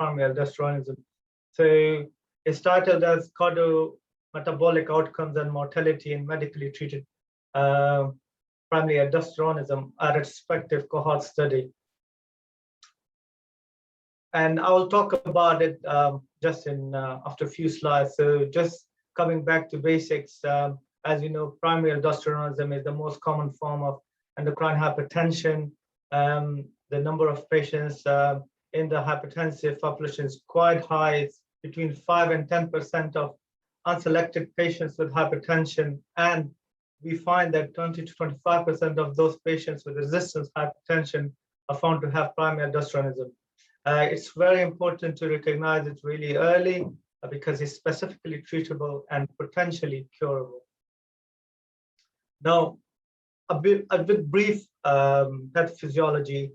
primary aldosteronism. So it started as cardiometabolic outcomes and mortality in medically treated primary aldosteronism, a retrospective cohort study. And I will talk about it just in after a few slides. So just coming back to basics, as you know, primary aldosteronism is the most common form of endocrine hypertension. The number of patients in the hypertensive population is quite high. It's between 5 and 10% of unselected patients with hypertension. And we find that 20 to 25% of those patients with resistance hypertension are found to have primary aldosteronism. It's very important to recognize it really early because it's specifically treatable and potentially curable. Now, a bit brief pathophysiology.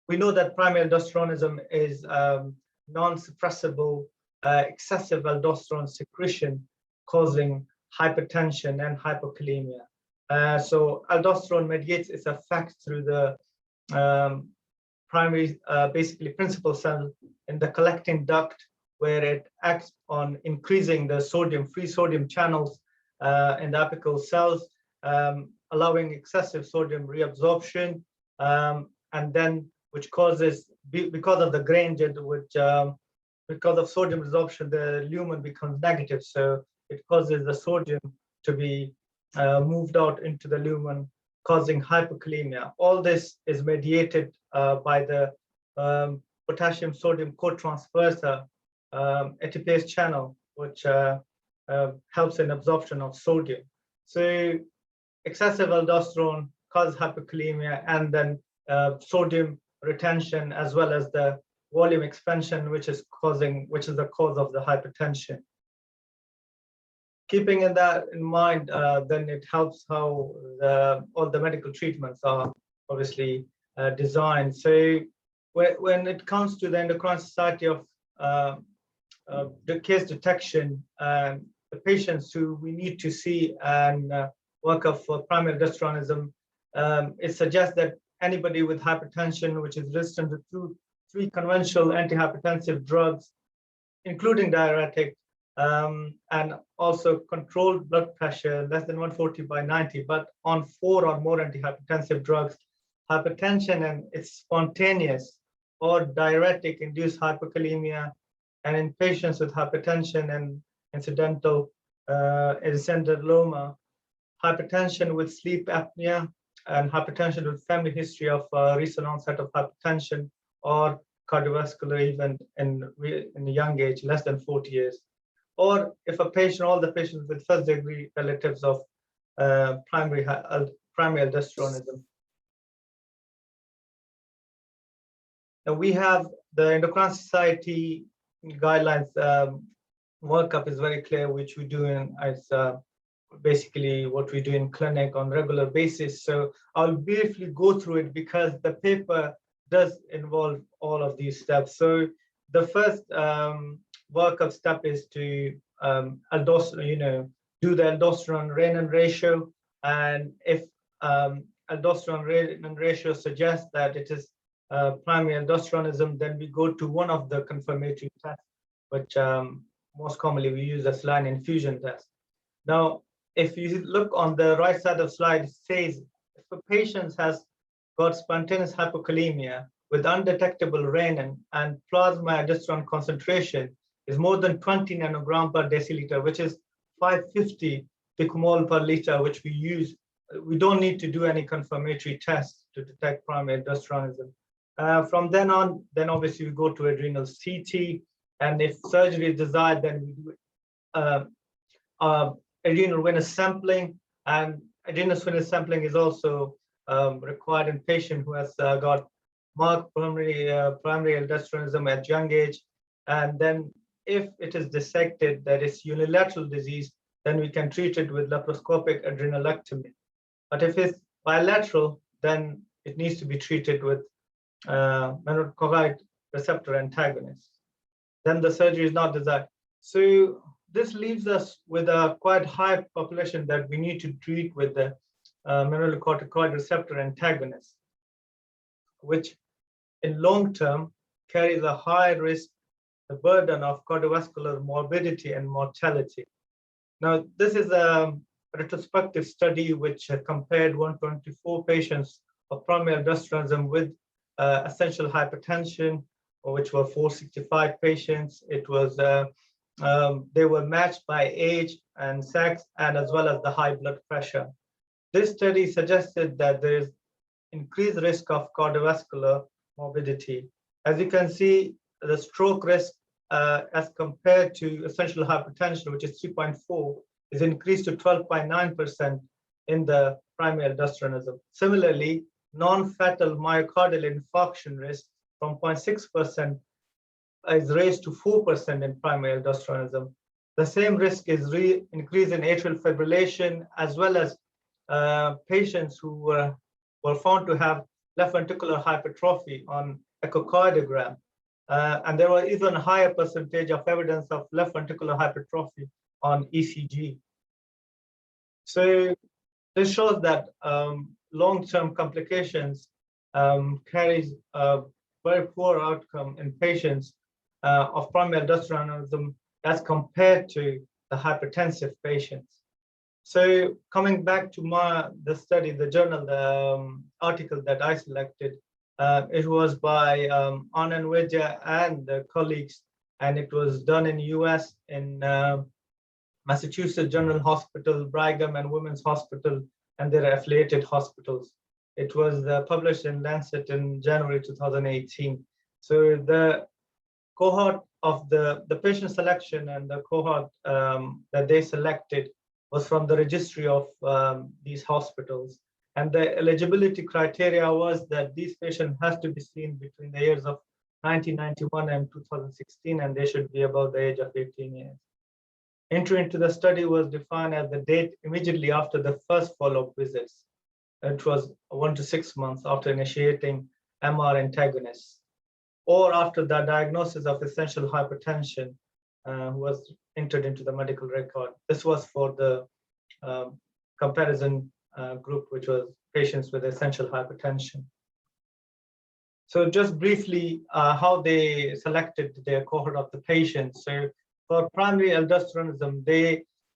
We know that primary aldosteronism is non-suppressible excessive aldosterone secretion causing hypertension and hypokalemia. So aldosterone mediates its effect through the primary, basically principal cell in the collecting duct, where it acts on increasing the sodium, free sodium channels in the apical cells, allowing excessive sodium reabsorption, and then which causes, because of the Granger, which because of sodium resorption, the lumen becomes negative. So it causes the sodium to be moved out into the lumen, causing hypokalemia. All this is mediated by the potassium sodium cotransferase ATPase channel, which helps in absorption of sodium. So excessive aldosterone causes hypokalemia, and then sodium retention, as well as the volume expansion, which is the cause of the hypertension. Keeping that in mind, then it helps how all the medical treatments are obviously designed. So when it comes to the Endocrine Society of the case detection, the patients who we need to see and work up for primary aldosteronism, it suggests that anybody with hypertension which is resistant to three conventional antihypertensive drugs, including diuretic, and also controlled blood pressure less than 140/90, but on 4 or more antihypertensive drugs, hypertension and its spontaneous or diuretic induced hypokalemia, and in patients with hypertension and incidental endothelioma, hypertension with sleep apnea, and hypertension with family history of recent onset of hypertension or cardiovascular event in a young age, less than 40 years. Or if all the patients with first degree relatives of primary aldosteronism. Now we have the Endocrine Society guidelines. Workup is very clear, which we do as basically what we do in clinic on regular basis. So I'll briefly go through it because the paper does involve all of these steps. So the first workup step is to aldosterone, do the aldosterone renin ratio, and if aldosterone renin ratio suggests that it is primary aldosteronism, then we go to one of the confirmatory tests, which most commonly we use a saline infusion test. Now, if you look on the right side of the slide, it says if a patient has got spontaneous hypokalemia with undetectable renin and plasma aldosterone concentration is more than 20 nanogram per deciliter, which is 550 picomole per liter, which we use. We don't need to do any confirmatory tests to detect primary aldosteronism. From then on, then obviously we go to adrenal CT, and if surgery is desired, then we do adrenal venous sampling, and adrenal venous sampling is also required in patient who has got marked primary aldosteronism at young age. And then if it is dissected, that is unilateral disease, then we can treat it with laparoscopic adrenalectomy. But if it's bilateral, then it needs to be treated with melanocortin receptor antagonist. Then the surgery is not desired. So this leaves us with a quite high population that we need to treat with the melanocorticoid receptor antagonist, which in long term carries a high risk, the burden of cardiovascular morbidity and mortality. Now, this is a retrospective study which compared 124 patients of primary aldosteronism with essential hypertension, which were 465 patients. It was they were matched by age and sex, and as well as the high blood pressure. This study suggested that there is increased risk of cardiovascular morbidity. As you can see, the stroke risk as compared to essential hypertension, which is 3.4, is increased to 12.9% in the primary aldosteronism. Similarly, non-fatal myocardial infarction risk from 0.6% is raised to 4% in primary aldosteronism. The same risk is increased in atrial fibrillation, as well as patients who were found to have left ventricular hypertrophy on echocardiogram. And there was even higher percentage of evidence of left ventricular hypertrophy on ECG. So this shows that long-term complications carries a very poor outcome in patients of primary aldosteronism as compared to the hypertensive patients. So coming back to the study, the journal, the article that I selected, it was by Anna and Vidya and colleagues, and it was done in US in Massachusetts General Hospital, Brigham and Women's Hospital, and their affiliated hospitals. It was published in Lancet in January 2018. So the cohort of the patient selection and the cohort that they selected was from the registry of these hospitals. And the eligibility criteria was that these patients has to be seen between the years of 1991 and 2016, and they should be above the age of 18 years. Entry into the study was defined as the date immediately after the first follow-up visits. It was 1 to 6 months after initiating MR antagonists, or after the diagnosis of essential hypertension was entered into the medical record. This was for the comparison group, which was patients with essential hypertension. So just briefly, how they selected their cohort of the patients. So for primary aldosteronism,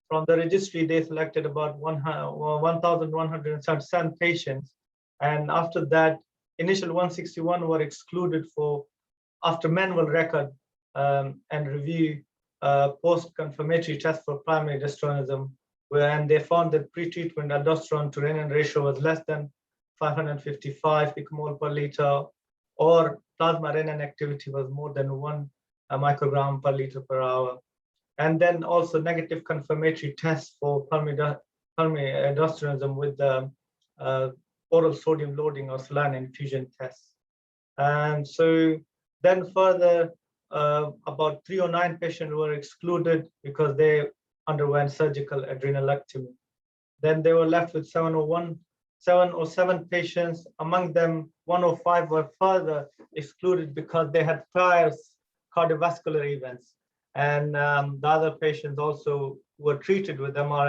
from the registry, they selected about 1,177 patients. And after that, initial 161 were excluded after manual record and review post-confirmatory test for primary aldosteronism, and they found that pre-treatment aldosterone to renin ratio was less than 555 picomole per liter, or plasma renin activity was more than 1 microgram per liter per hour. And then also negative confirmatory tests for primary aldosteronism with the oral sodium loading or saline infusion tests. And so then further, about 309 patients were excluded because they underwent surgical adrenalectomy. Then they were left with 707 patients. Among them, 105 were further excluded because they had prior cardiovascular events. And the other patients also were treated with MR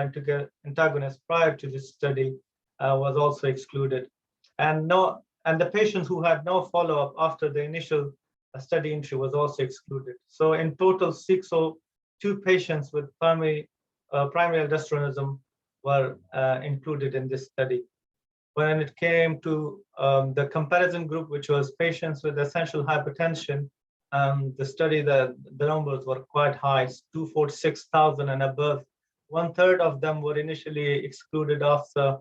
antagonists prior to this study was also excluded. And the patients who had no follow-up after the initial study entry was also excluded. So in total, 602 patients with primary aldosteronism were included in this study. When it came to the comparison group, which was patients with essential hypertension, the study, the numbers were quite high, 246,000 and above. 1/3 of them were initially excluded after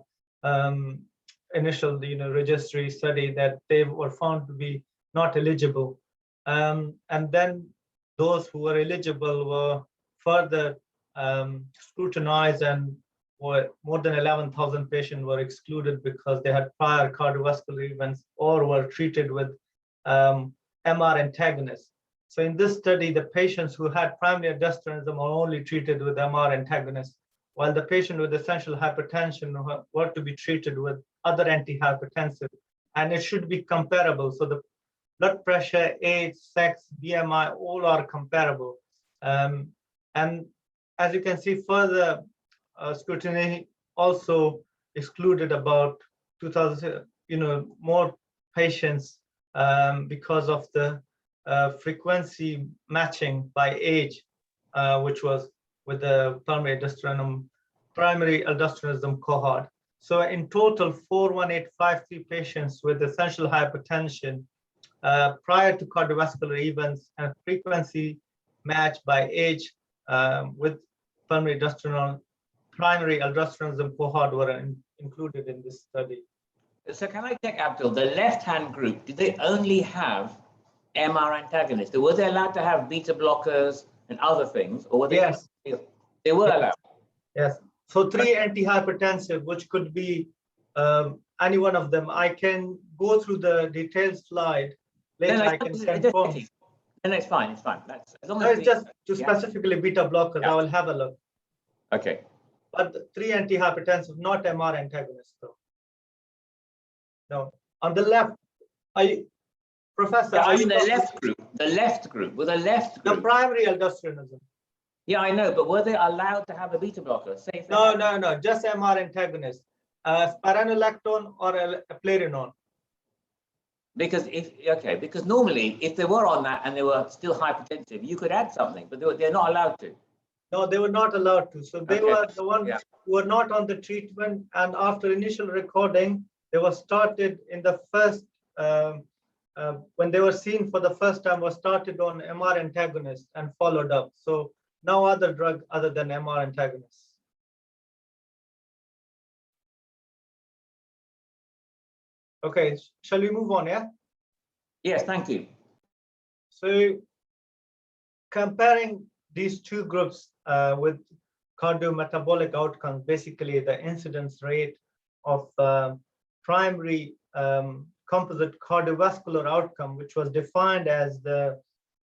initial registry study, that they were found to be not eligible. And then those who were eligible were further scrutinized, and more than 11,000 patients were excluded because they had prior cardiovascular events or were treated with MR antagonists. So in this study, the patients who had primary aldosteronism were only treated with MR antagonists, while the patient with essential hypertension were to be treated with other antihypertensive, and it should be comparable. So the blood pressure, age, sex, BMI, all are comparable. And as you can see, further scrutiny also excluded about 2,000, more patients because of the frequency matching by age, which was with the primary aldosteronism cohort. So in total, 41853 patients with essential hypertension prior to cardiovascular events and frequency matched by age with primary aldosteronism cohort were included in this study. So can I check, Abdul, the left-hand group, did they only have MR antagonists? Were they allowed to have beta blockers and other things? Or were they? Yes. They were allowed? Yes. So 3 antihypertensive, which could be any one of them. I can go through the detailed slide later. I can confirm. No, it's fine. It's fine. That's as long no, as it's just to specifically beta blockers. I will have a look. Okay. But 3 antihypertensive, not MR antagonists, though. No. On the left, Professor, I mean the left group. The left group. With the left group. The primary aldosteronism. Yeah, I know, but were they allowed to have a beta blocker? Say No, just MR antagonist, spironolactone or eplerenone. Because because normally if they were on that and they were still hypertensive, you could add something, but they're not allowed to. No, they were not allowed to. So they were the ones who were not on the treatment, and after initial recording, they were started in the first when they were seen for the first time, was started on MR antagonist and followed up. So no other drug other than MR antagonists. Okay, shall we move on, yeah? Yes, thank you. So comparing these two groups with cardiometabolic outcomes, basically the incidence rate of primary composite cardiovascular outcome, which was defined as the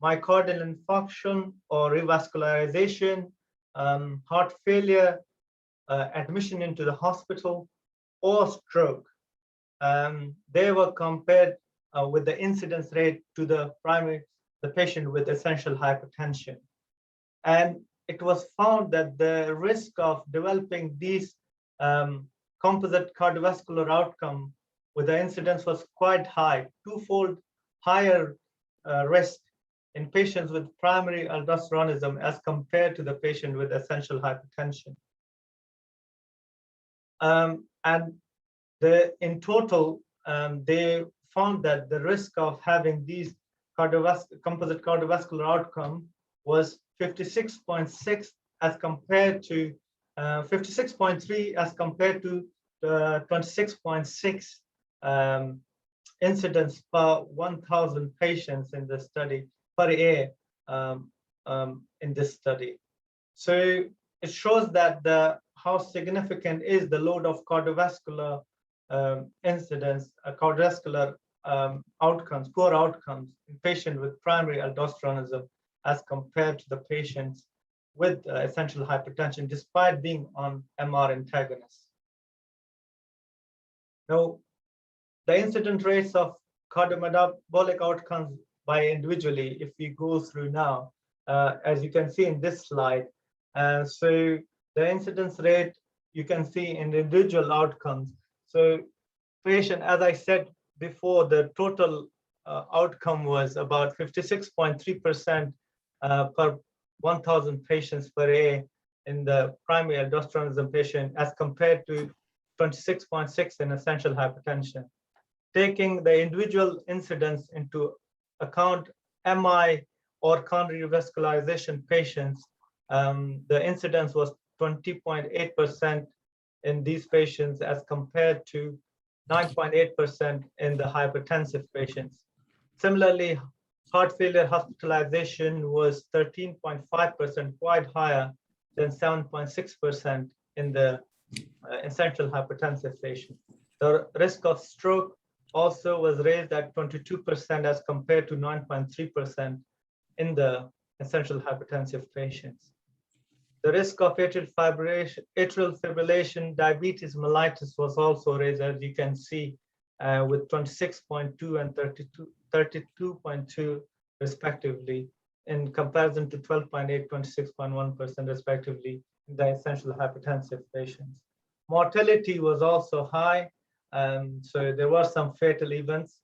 myocardial infarction or revascularization, heart failure, admission into the hospital, or stroke. They were compared with the incidence rate to the patient with essential hypertension. And it was found that the risk of developing these composite cardiovascular outcome with the incidence was quite high, twofold higher risk in patients with primary aldosteronism as compared to the patient with essential hypertension. And in total, they found that the risk of having these composite cardiovascular outcome was 56.6 as compared to 56.3 as compared to 26.6 incidence per 1,000 patients in the study per year in this study. So it shows that how significant is the load of cardiovascular incidence, cardiovascular outcomes, poor outcomes in patients with primary aldosteronism as compared to the patients with essential hypertension, despite being on MR antagonists. Now, the incident rates of cardiometabolic outcomes by individually, if we go through now, as you can see in this slide, so the incidence rate you can see in individual outcomes. So patient, as I said before, the total outcome was about 56.3% per 1,000 patients per year in the primary aldosteronism patient as compared to 26.6 in essential hypertension. Taking the individual incidence into account, MI or coronary revascularization patients, the incidence was 20.8% in these patients as compared to 9.8% in the hypertensive patients. Similarly, heart failure hospitalization was 13.5%, quite higher than 7.6% in the essential hypertensive patient. The risk of stroke also was raised at 22% as compared to 9.3% in the essential hypertensive patients. The risk of atrial fibrillation, diabetes mellitus was also raised, as you can see, with 26.2 and 32.2 respectively, in comparison to 12.8, 26.1% respectively in the essential hypertensive patients. Mortality was also high, so there were some fatal events.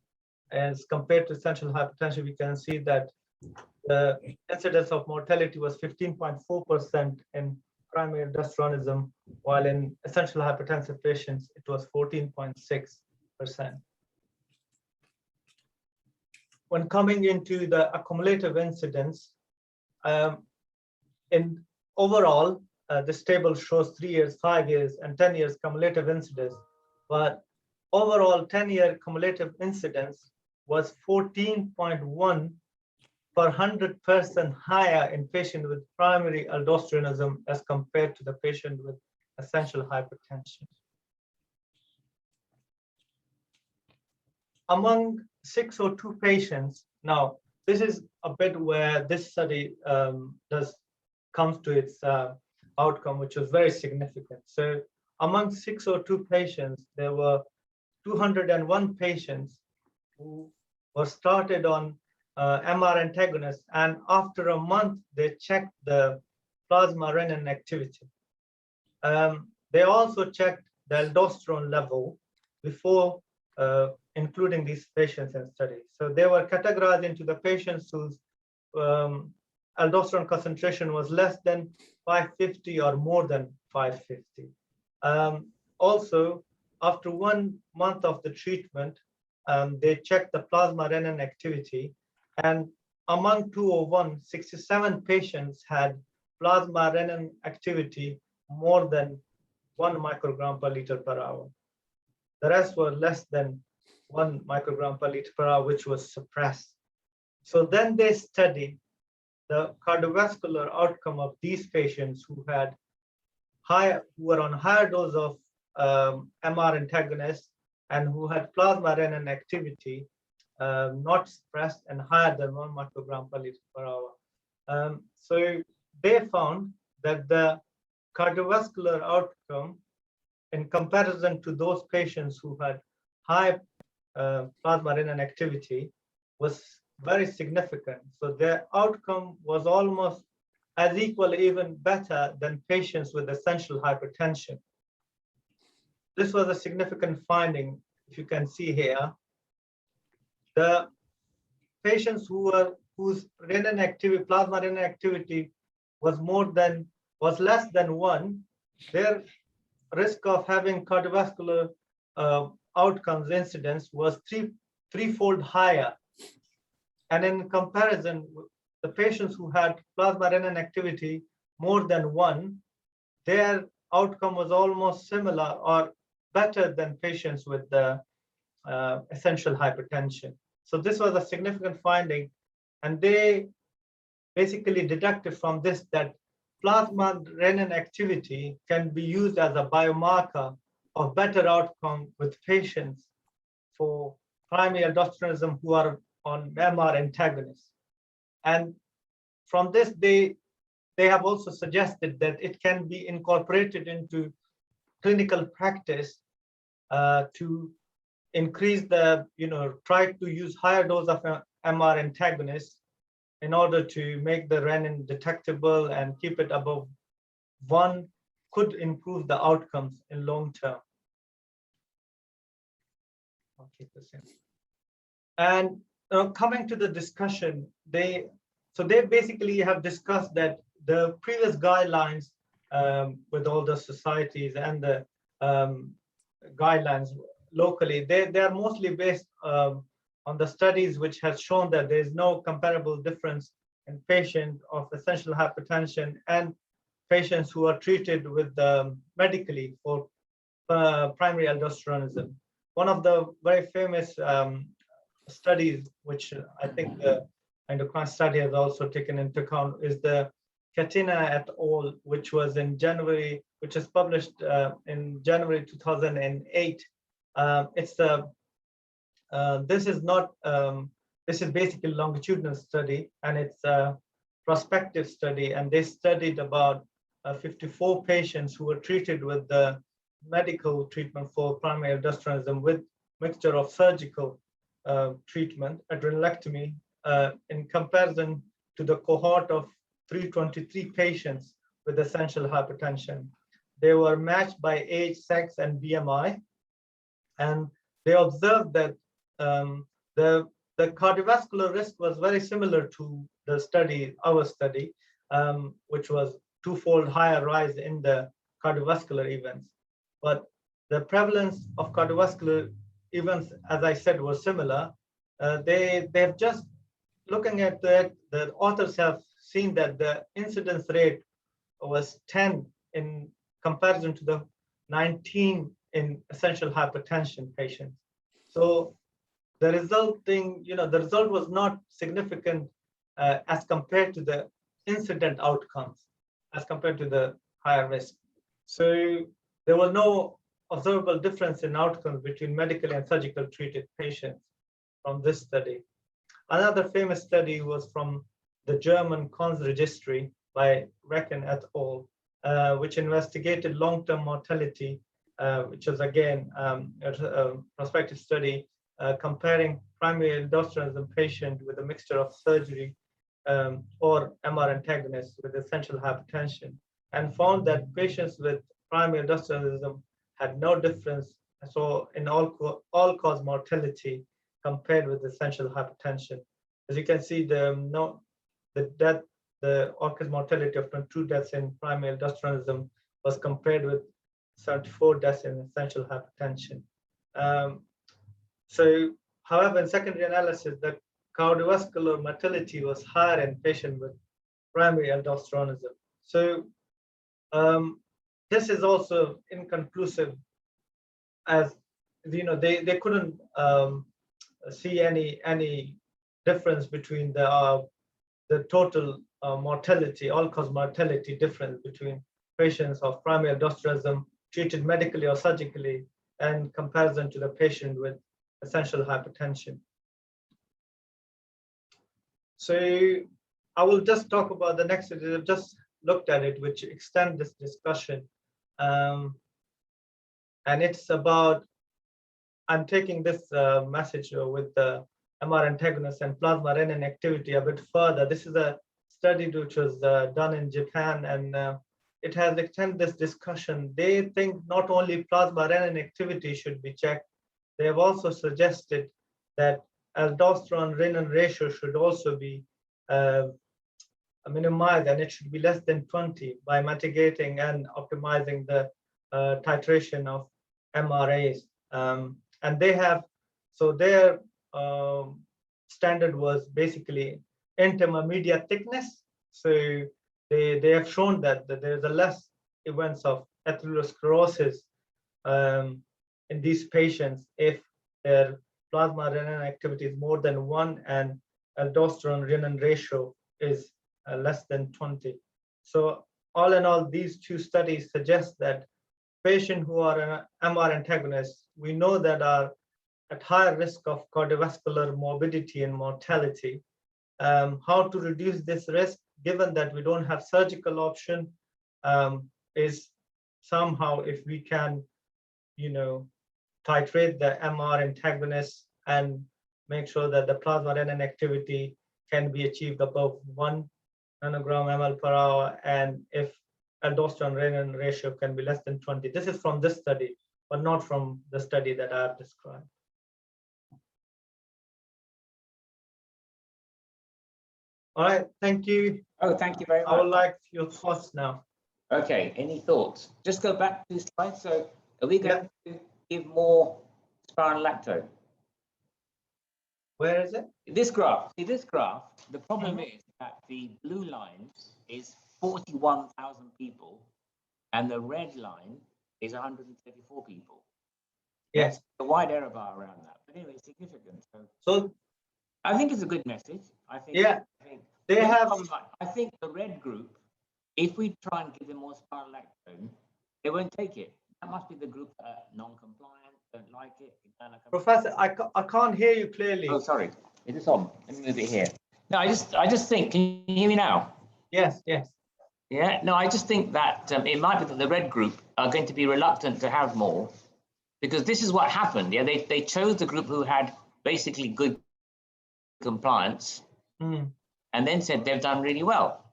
as compared to essential hypertension, we can see that the incidence of mortality was 15.4% in primary aldosteronism, while in essential hypertensive patients, it was 14.6%. When coming into the accumulative incidence, in overall, this table shows 3 years, 5 years, and 10 years cumulative incidence, but overall 10-year cumulative incidence was 14.1 per 100% higher in patient with primary aldosteronism as compared to the patient with essential hypertension. Among 602 patients, now this is a bit where this study comes to its outcome, which was very significant. So among 602 patients, there were 201 patients who were started on MR antagonists, and after a month, they checked the plasma renin activity. They also checked the aldosterone level before including these patients in study. So they were categorized into the patients whose aldosterone concentration was less than 550 or more than 550. Also, after 1 month of the treatment, they checked the plasma renin activity, and among 201, 67 patients had plasma renin activity more than 1 microgram per liter per hour. The rest were less than 1 microgram per liter per hour, which was suppressed. So then they studied the cardiovascular outcome of these patients who were on higher dose of MR antagonists and who had plasma renin activity not suppressed and higher than 1 microgram per liter per hour. So they found that the cardiovascular outcome in comparison to those patients who had high plasma renin activity was very significant. So their outcome was almost as equal, even better than patients with essential hypertension. This was a significant finding, if you can see here. The patients whose renin activity, plasma renin activity was less than 1, their risk of having cardiovascular outcomes incidence was threefold higher. And in comparison, the patients who had plasma renin activity more than 1, their outcome was almost similar or better than patients with the essential hypertension. So this was a significant finding, and they basically deducted from this that plasma renin activity can be used as a biomarker of better outcome with patients for primary aldosteronism who are on MR antagonists. And from this, they have also suggested that it can be incorporated into clinical practice to increase try to use higher dose of MR antagonists in order to make the renin detectable and keep it above 1 could improve the outcomes in long term. I'll keep this in. And coming to the discussion, they basically have discussed that the previous guidelines with all the societies and the guidelines locally, they are mostly based on the studies which has shown that there is no comparable difference in patients of essential hypertension and patients who are treated with medically for primary aldosteronism. One of the very famous studies, which I think the endocrine study has also taken into account, is the Katina et al., which was in January, which is published in January 2008. This is basically a longitudinal study, and it's a prospective study, and they studied about 54 patients who were treated with the medical treatment for primary aldosteronism with mixture of surgical treatment, adrenalectomy, in comparison to the cohort of 323 patients with essential hypertension. They were matched by age, sex, and BMI, and they observed that the cardiovascular risk was very similar to the study, our study, which was twofold higher rise in the cardiovascular events. But the prevalence of cardiovascular events, as I said, was similar. They've just looking at that, the authors have seen that the incidence rate was 10 in comparison to the 19 in essential hypertension patients. So the resulting, the result was not significant as compared to the incident outcomes, as compared to the higher risk. So there was no observable difference in outcomes between medically and surgical treated patients from this study. Another famous study was from the German Conn's registry by Recken et al., which investigated long-term mortality, which was again a prospective study comparing primary aldosteronism patient with a mixture of surgery or MR antagonist with essential hypertension, and found that patients with primary aldosteronism had no difference so in all-cause mortality compared with essential hypertension. As you can see, the all-cause mortality of 22 deaths in primary aldosteronism was compared with 74 deaths in essential hypertension. However, in secondary analysis, the cardiovascular mortality was higher in patients with primary aldosteronism. So this is also inconclusive, as they couldn't see any difference between the total mortality, all-cause mortality difference between patients of primary aldosteronism treated medically or surgically in comparison to the patient with essential hypertension. So I will just talk about the next, I've just looked at it, which extend this discussion. And it's about, I'm taking this message with the MR antagonist and plasma renin activity a bit further. This is a study which was done in Japan, and it has extended this discussion. They think not only plasma renin activity should be checked, they have also suggested that aldosterone-renin ratio should also be minimized, and it should be less than 20 by mitigating and optimizing the titration of MRAs. And they have, so their standard was basically intermediate thickness. So they have shown that there's a less events of atherosclerosis in these patients if their plasma renin activity is more than 1 and aldosterone-renin ratio is less than 20. So all in all, these two studies suggest that patients who are an MR antagonists, we know that are at higher risk of cardiovascular morbidity and mortality. How to reduce this risk, given that we don't have surgical option, is somehow if we can, titrate the MR antagonists and make sure that the plasma renin activity can be achieved above 1 nanogram ml per hour, and if aldosterone-renin ratio can be less than 20. This is from this study, but not from the study that I have described. All right, thank you. Oh, thank you very much. I would like your thoughts now. Okay, any thoughts? Just go back to slides. So are we going to give more spironolactone? Where is it? This graph, see this graph, the problem is that the blue line is 41,000 people and the red line is 134 people. Yes. There's a wide error bar around that, but anyway, it's significant. So I think it's a good message. I think, I think the red group, if we try and give them more spironolactone, they won't take it. That must be the group that are non-compliant, don't like it. Professor, I can't hear you clearly. Oh, sorry. Is this on? Let me move it here. No, I just think, can you hear me now? Yes. Yeah, no, I just think that it might be that the red group are going to be reluctant to have more, because this is what happened. Yeah, they chose the group who had basically good compliance and then said they've done really well.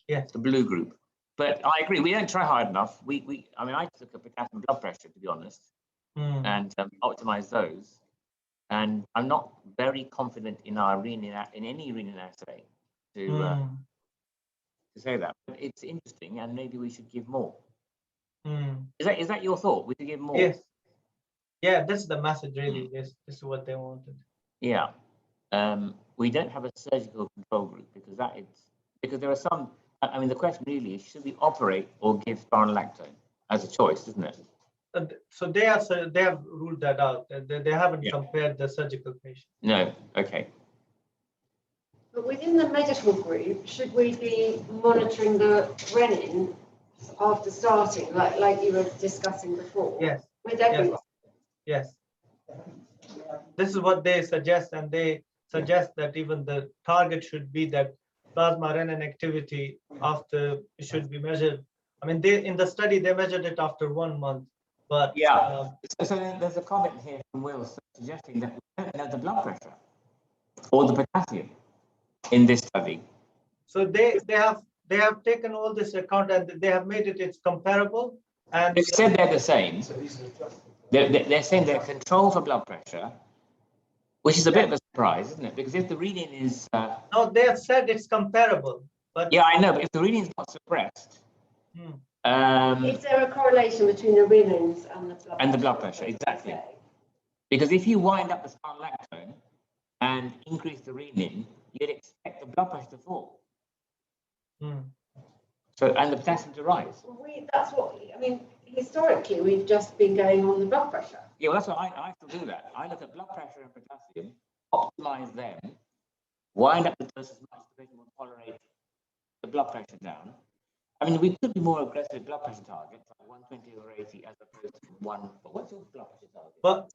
Yes. The blue group. But I agree, we don't try hard enough. I mean, I took a potassium blood pressure, to be honest, and optimize those. And I'm not very confident in our renin, in any renin assay to say that. But it's interesting, and maybe we should give more. Is that your thought? We should give more? Yes. Yeah, this is the message, really. This is what they wanted. Yeah. We don't have a surgical control group because there are some. I mean, the question really is: should we operate or give spironolactone as a choice, isn't it? So they have ruled that out. They haven't compared the surgical patient. No. Okay. But within the medical group, should we be monitoring the renin after starting, like you were discussing before? Yes. With everyone? Yes. This is what they suggest, and they suggest that even the target should be that plasma renin activity after it should be measured. I mean, in the study they measured it after 1 month, but so there's a comment here from Will suggesting that we don't know the blood pressure or the potassium in this study. So they have taken all this account and they have made it's comparable. And they said they're the same. They're saying they're control for blood pressure, which is a bit of a surprise, isn't it? Because if the reading is no, they have said it's comparable. But yeah, I know, but if the reading is not suppressed, is there a correlation between the renins and the blood pressure? Exactly. Because if you wind up the spironolactone and increase the renin, you'd expect the blood pressure to fall. So, and the potassium to rise. Well, that's what I mean. Historically, we've just been going on the blood pressure. Yeah, well, that's what I still do that. I look at blood pressure and potassium, optimize them, wind up the dose as much as the patient will tolerate the blood pressure down. I mean, we could be more aggressive blood pressure targets, like 120 or 80, as opposed to one. But what's your blood pressure target? But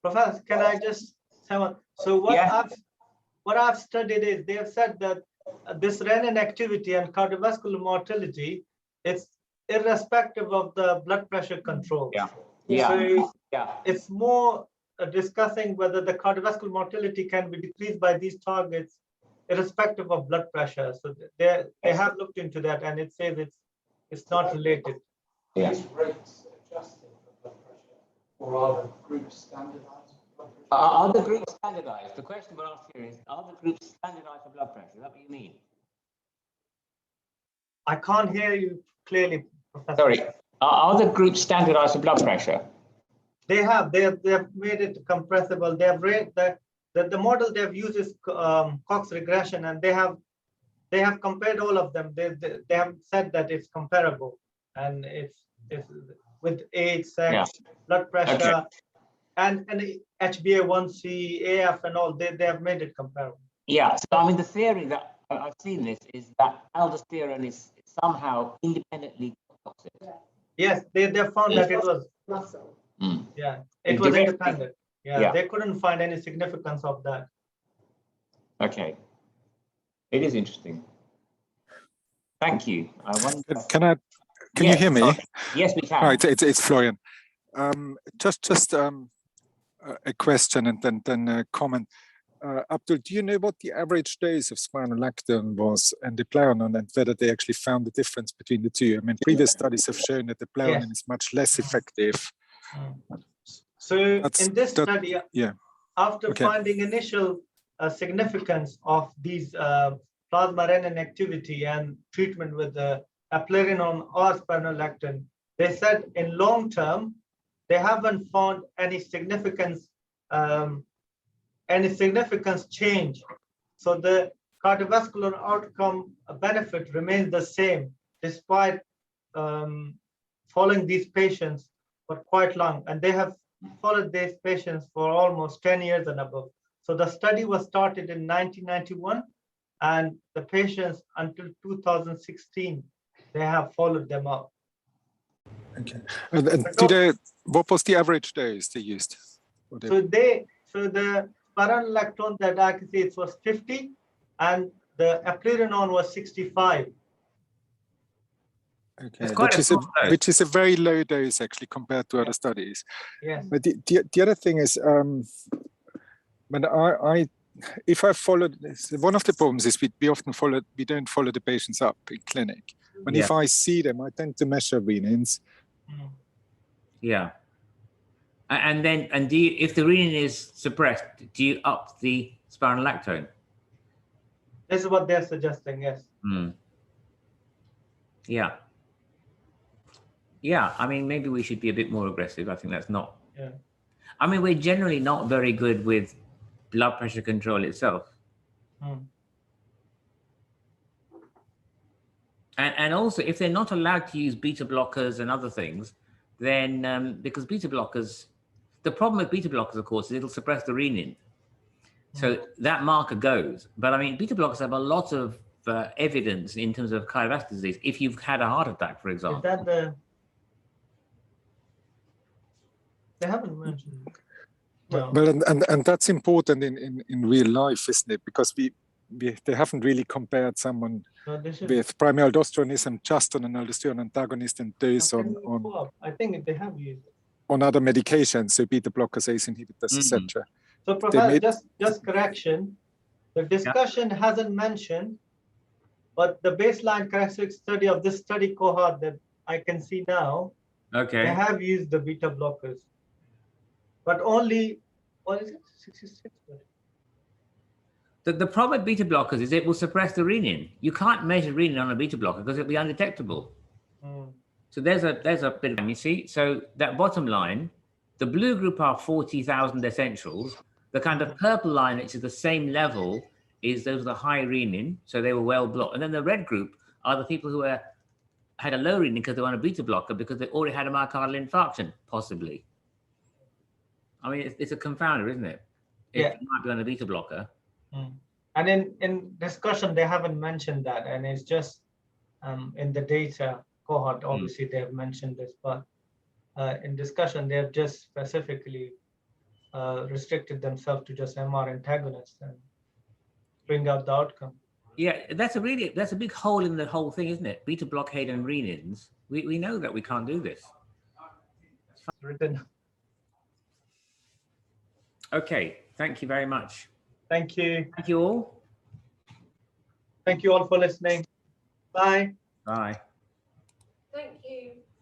Professor, can I just say one? So what I've studied is they have said that this renin activity and cardiovascular mortality, it's irrespective of the blood pressure control. So it's more discussing whether the cardiovascular mortality can be decreased by these targets irrespective of blood pressure. So they have looked into that, and it says it's not related. Are these rates adjusted for blood pressure, or are the groups standardized for blood pressure? Are the groups standardized? The question we're asking here is, are the groups standardized for blood pressure? Is that what you mean? I can't hear you clearly, Professor. Sorry. Are the groups standardized for blood pressure? They have made it compressible. They have rated the model they have used is Cox regression, and they have compared all of them. They have said that it's comparable, and it's with age, sex, blood pressure, and HbA1c, AF, and all. They have made it comparable. Yeah. So I mean, the theory that I've seen this is that aldosterone is somehow independently toxic. Yes, they found that it was muscle. Yeah, it was independent. Yeah, they couldn't find any significance of that. Okay, it is interesting. Thank you. I wonder. Can you hear me? Sorry. Yes, we can. Right, it's Florian. Just a question and then a comment. Abdul, do you know what the average dose of spironolactone was and the Pleuronon, and whether they actually found the difference between the two? I mean, previous studies have shown that the Pleuronon is much less effective. So in this study, after finding initial significance of these plasma renin activity and treatment with the eplerenone or spironolactone, they said in long term they haven't found any significance change. So the cardiovascular outcome benefit remains the same despite following these patients for quite long, and they have followed these patients for almost 10 years and above. So the study was started in 1991, and the patients until 2016, they have followed them up. Okay. What was the average dose they used? So the spironolactone that I can see it was 50, and the eplerenone was 65. Okay, which is a very low dose actually compared to other studies. Yes. But the other thing is, when if I followed this, one of the problems is we don't follow the patients up in clinic. But if I see them, I tend to measure renins. Yeah. And then, do you, if the renin is suppressed, do you up the spironolactone? This is what they're suggesting, yes. Yeah. Yeah, I mean, maybe we should be a bit more aggressive. I think that's not. Yeah. I mean, we're generally not very good with blood pressure control itself. And also, if they're not allowed to use beta blockers and other things, then because beta blockers, the problem with beta blockers, of course, is it'll suppress the renin. So that marker goes. But I mean, beta blockers have a lot of evidence in terms of cardiovascular disease. If you've had a heart attack, for example. Is that the... They haven't mentioned it. No. Well, and that's important in real life, isn't it? Because they haven't really compared someone with primary aldosteronism just on an aldosterone antagonist and those on I think they have used it. On other medications, so beta blockers, ACE inhibitors, etc. So, Professor, just correction. The discussion hasn't mentioned, but the baseline characteristic study of this study cohort that I can see now, they have used the beta blockers, but only, what is it, 66? The problem with beta blockers is it will suppress the renin. You can't measure renin on a beta blocker because it'll be undetectable. So there's a bit of, you see, so that bottom line, the blue group are 40,000 essentials. The kind of purple line, which is the same level, is those are the high renin, so they were well blocked. And then the red group are the people who had a low renin because they were on a beta blocker because they already had a myocardial infarction, possibly. I mean, it's a confounder, isn't it? It might be on a beta blocker. And in discussion, they haven't mentioned that, and it's just in the data cohort, obviously they have mentioned this, but in discussion, they have just specifically restricted themselves to just MR antagonists and bring out the outcome. Yeah, that's a big hole in the whole thing, isn't it? Beta blockade and renins. We know that we can't do this. Written. Okay, thank you very much. Thank you. Thank you all. Thank you all for listening. Bye. Bye.